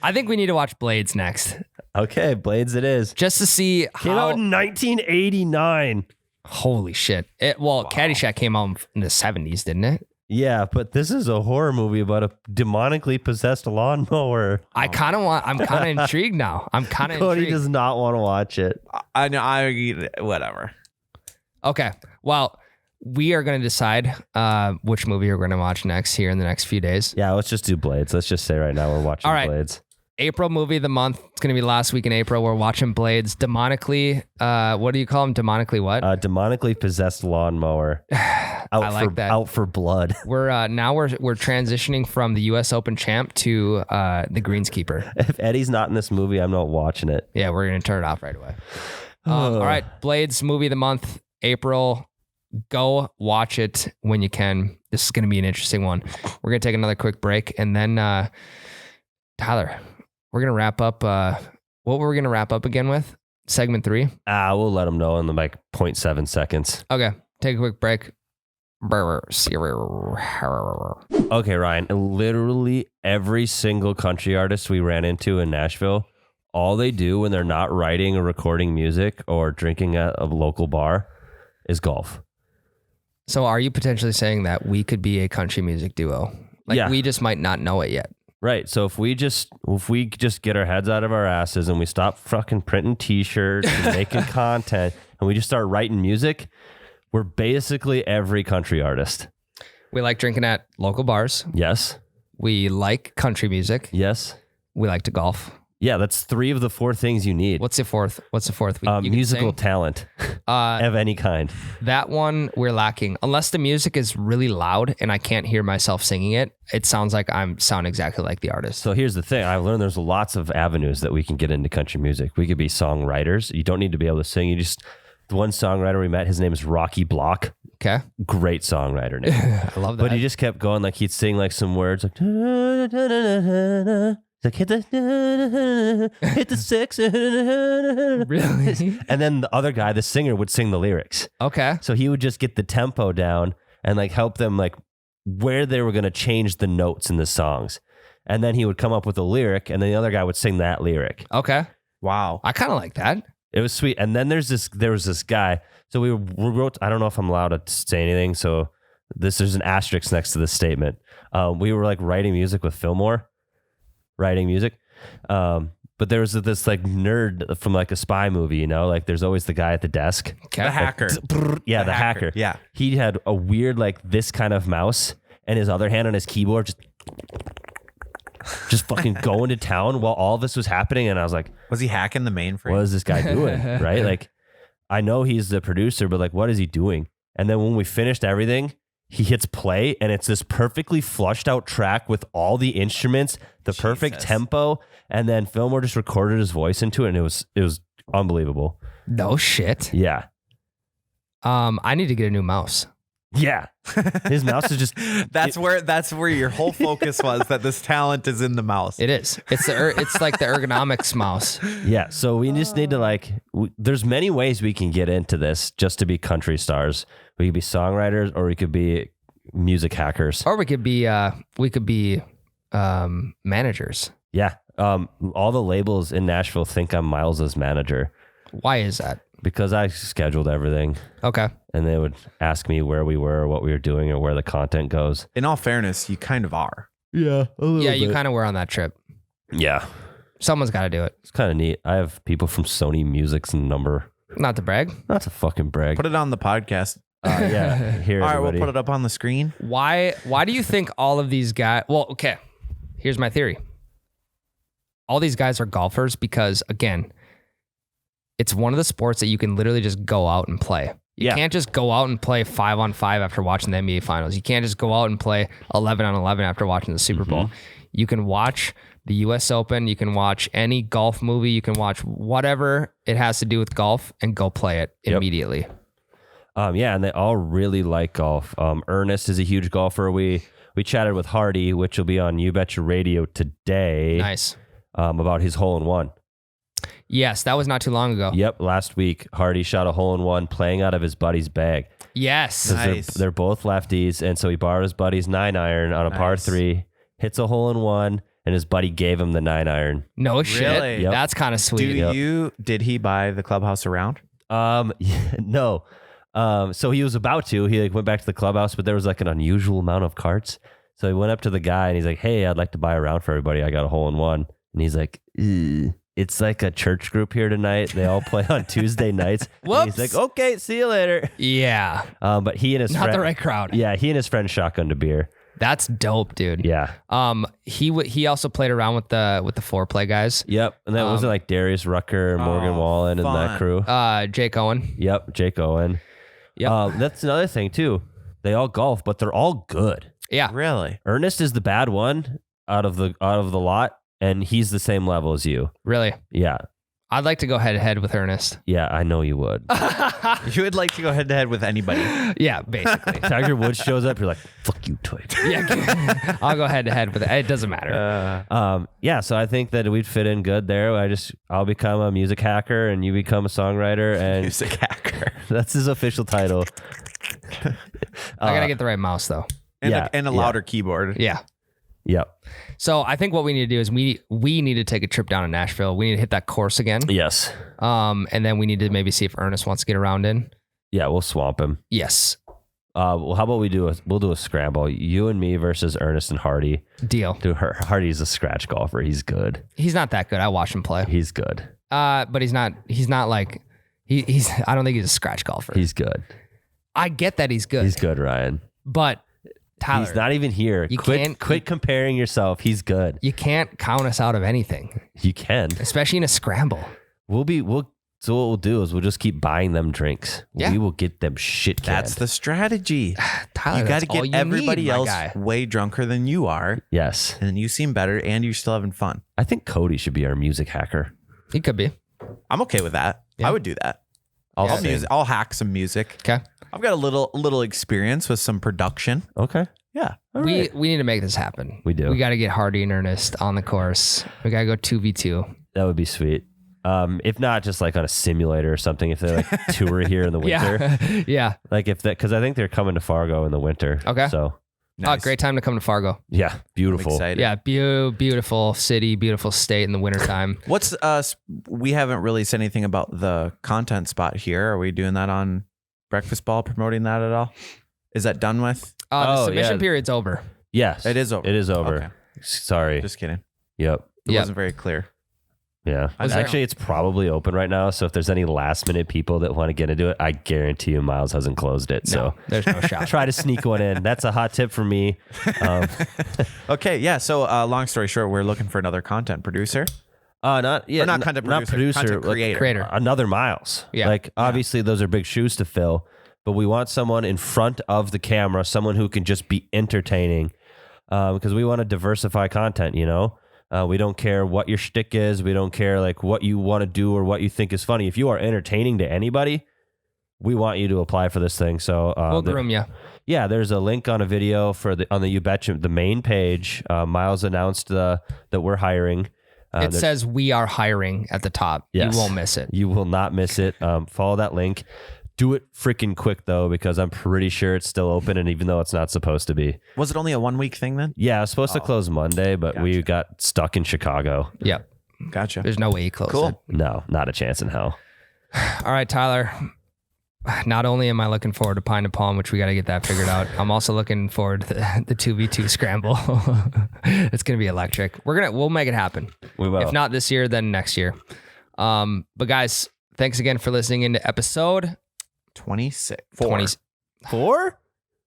I think we need to watch Blades next. Okay, Blades it is. Just to see Came out in 1989. Holy shit. Caddyshack came out in the 70s, didn't it? Yeah, but this is a horror movie about a demonically possessed lawnmower. I'm kind of intrigued now. I'm kind of Cody intrigued. does not want to watch it. I know. Whatever. Okay. Well, we are going to decide which movie we're going to watch next here in the next few days. Yeah, let's just do Blades. Let's just say right now we're watching All right. Blades. April movie of the month. It's going to be last week in April. We're watching Blades. Demonically, what do you call them? Demonically what? Demonically possessed lawnmower. I like that. Out for blood. We're transitioning from the U.S. Open champ to the greenskeeper. If Eddie's not in this movie, I'm not watching it. Yeah, we're going to turn it off right away. All right. Blades movie of the month, April. Go watch it when you can. This is going to be an interesting one. We're going to take another quick break. And then, Tyler, we're going to wrap up. What were we going to wrap up again with? Segment 3? We'll let them know in the 0.7 seconds. Okay. Take a quick break. Okay, Ryan. Literally every single country artist we ran into in Nashville, all they do when they're not writing or recording music or drinking at a local bar is golf. So are you potentially saying that we could be a country music duo? We just might not know it yet. Right. So if we just get our heads out of our asses and we stop fucking printing t-shirts and making content and we just start writing music, we're basically every country artist. We like drinking at local bars. Yes. We like country music. Yes. We like to golf. Yeah, that's 3 of the 4 things you need. What's the fourth? You musical talent of any kind. That one we're lacking. Unless the music is really loud and I can't hear myself singing it, it sounds like I sound exactly like the artist. So here's the thing. I've learned there's lots of avenues that we can get into country music. We could be songwriters. You don't need to be able to sing. The one songwriter we met, his name is Rocky Block. Okay. Great songwriter name. I love that. But he just kept going, he'd sing some words like hit the 6. Really? And then the other guy, the singer, would sing the lyrics. Okay. So he would just get the tempo down and help them where they were going to change the notes in the songs. And then he would come up with a lyric and then the other guy would sing that lyric. Okay. Wow. I kind of like that. It was sweet. And then there was this guy. So we wrote, I don't know if I'm allowed to say anything. So there's an asterisk next to this statement. We were writing music with Fillmore. Writing music. But but there was this like nerd from like a spy movie, you know, like there's always the guy at the desk. Okay. The hacker. Yeah, the hacker. Yeah. He had a weird like this kind of mouse and his other hand on his keyboard just fucking going to town while all this was happening. And I was like, Was he hacking the mainframe? what is this guy doing? Right? Like, I know he's the producer, but like, what is he doing? And then when we finished everything, he hits play and it's this perfectly flushed out track with all the instruments, the perfect Jesus. tempo. And then Fillmore just recorded his voice into it. And it was unbelievable. No shit. Yeah. I need to get a new mouse. Yeah. His mouse is just, That's where your whole focus was, that this talent is in the mouse. It is. It's it's like the ergonomics mouse. yeah. So we just need to like, there's many ways we can get into this just to be country stars. We could be songwriters or we could be music hackers. Or we could be managers. Yeah. All the labels in Nashville think I'm Miles's manager Why is that? because I scheduled everything Okay. and they would ask me where we were, what we were doing, or where the content goes. In all fairness, you kind of are. Yeah. Yeah, you kind of were on that trip. Yeah. Someone's got to do it. It's kind of neat. I have people from Sony Music's number. Not to brag. Not to fucking brag. Put it on the podcast. Yeah. Here, All right, everybody. we'll put it up on the screen. Why do you think all of these guys? Well, okay. Here's my theory. All these guys are golfers because, again, it's one of the sports that you can literally just go out and play. You Yeah. can't just go out and play 5-on-5 after watching the NBA Finals. You can't just go out and play 11-on-11 after watching the Super Bowl. You can watch the U.S. Open. You can watch any golf movie. You can watch whatever it has to do with golf and go play it immediately. Yeah, and they all really like golf. Ernest is a huge golfer. We chatted with Hardy, which will be on You Betcha Radio today. Nice. About his hole-in-one. Yes, that was not too long ago. Yep, last week Hardy shot a hole-in-one playing out of his buddy's bag. Yes. 'Cause Nice. They're both lefties, and so he borrowed his buddy's 9-iron on a par Nice. 3, hits a hole-in-one, and his buddy gave him the 9-iron. No shit. Really? Yep. That's kind of sweet. Did he buy the clubhouse around? No. So he was about to. He like went back to the clubhouse, but there was like an unusual amount of carts. So he went up to the guy and he's like, "Hey, I'd like to buy a round for everybody. I got a hole-in-one." And he's like, "It's like a church group here tonight. They all play on Tuesday nights." And Whoops. he's like, "Okay, see you later." Yeah. But he and his Not friend, the right crowd. Yeah, he and his friend shotgunned a beer. That's dope, dude. Yeah. He also played around with the foreplay guys. Yep. And that wasn't like Darius Rucker, Morgan Wallen, and that fun. crew. Jake Owen. Yep. Jake Owen. Yep. That's another thing too. They all golf, but they're all good. Yeah. Really? Ernest is the bad one out of the lot, and he's the same level as you. Really. Yeah. I'd like to go head to head with Ernest. Yeah, I know you would. You would like to go head to head with anybody. Yeah, basically. Tiger Woods shows up, you're like, "Fuck you, twit." Yeah. I'll go head to head with it. It doesn't matter. Yeah, so I think that we'd fit in good there. I'll become a music hacker and you become a songwriter, and Music hacker. that's his official title. I gotta get the right mouse though. And, Yeah, a yeah. louder keyboard. Yeah. Yep. So I think what we need to do is we need to take a trip down to Nashville. We need to hit that course again. Yes. And then we need to maybe see if Ernest wants to get around in. Yeah, we'll swamp him. Yes. Well, how about we'll do a scramble. You and me versus Ernest and Hardy. Deal. Hardy's a scratch golfer. He's good. He's not that good. I watched him play. He's good. But he's not like he's I don't think he's a scratch golfer. He's good. I get that he's good. He's good, Ryan. But Tyler, He's not even here. You Quit comparing yourself. He's good. you can't count us out of anything, You can. especially in a scramble. So what we'll do is we'll just keep buying them drinks. Yeah. We will get them shit canned. That's the strategy. Tyler, You got to that's all get you everybody need, my else guy. way drunker than you are, Yes. and then you seem better, and you're still having fun. I think Cody should be our music hacker. He could be. I'm okay with that. Yeah. I would do that. I'll I'll hack some music. Okay. I've got a little experience with some production. Okay. Yeah. We need to make this happen. We do. We got to get Hardy and Ernest on the course. We got to go 2v2. That would be sweet. If not, just like on a simulator or something. If they like tour here in the winter, Yeah. Yeah. like because I think they're coming to Fargo in the winter. Okay. So Oh, great time to come to Fargo. yeah, I'm beautiful. excited. Yeah. Beautiful city, beautiful state in the wintertime. What's we haven't really said anything about the content spot here. Are we doing that on Breakfast Ball, promoting that at all? Is that done with? The Oh, submission yeah. period's over. Yes, It is over. It is over. Okay. Sorry. Just kidding. Yep. It Yep. wasn't very clear. Yeah. Actually, it's probably open right now. So if there's any last minute people that want to get into it, I guarantee you Miles hasn't closed it. So there's no shot. Try to sneak one in. That's a hot tip for me. Okay. Yeah. So long story short, we're looking for another content producer. Not content producer, content creator. Another Miles. Yeah. Like obviously those are big shoes to fill, but we want someone in front of the camera, someone who can just be entertaining, because we want to diversify content. You know. We don't care what your shtick is. We don't care like what you want to do or what you think is funny. If you are entertaining to anybody, we want you to apply for this thing. So we'll groom you. Yeah, there's a link on a video on the You Betcha, the main page. Miles announced that we're hiring. It says we are hiring at the top. Yes. You won't miss it. You will not miss it. Follow that link. Do it freaking quick though, because I'm pretty sure it's still open, and even though it's not supposed to be. Was it only a 1 week thing then? Yeah, it's supposed to close Monday, but we got stuck in Chicago. Yep. Gotcha. There's no way you close it. No, not a chance in hell. All right, Tyler. Not only am I looking forward to Pine to Palm, which we got to get that figured out, I'm also looking forward to the 2v2 scramble. It's going to be electric. We'll make it happen. We will. If not this year, then next year. But guys, thanks again for listening into episode 26. 4?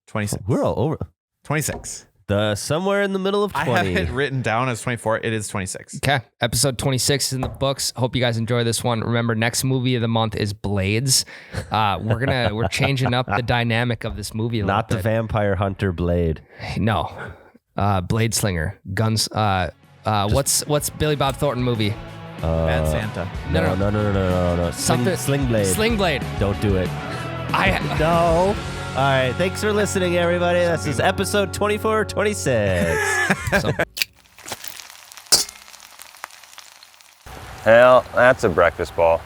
26. We're all over. 26. Somewhere in the middle of 20. I have it written down as 24. It is 26. Okay. Episode 26 is in the books. Hope you guys enjoy this one. Remember, next movie of the month is Blades. We're changing up the dynamic of this movie a little Not the bit. Vampire Hunter Blade. No. Blade Slinger. Guns. What's Billy Bob Thornton movie? Bad Santa. No. Sling Blade. Sling Blade. Don't do it. No. All right. Thanks for listening, everybody. This is episode 24, 26. Hell, that's a breakfast ball.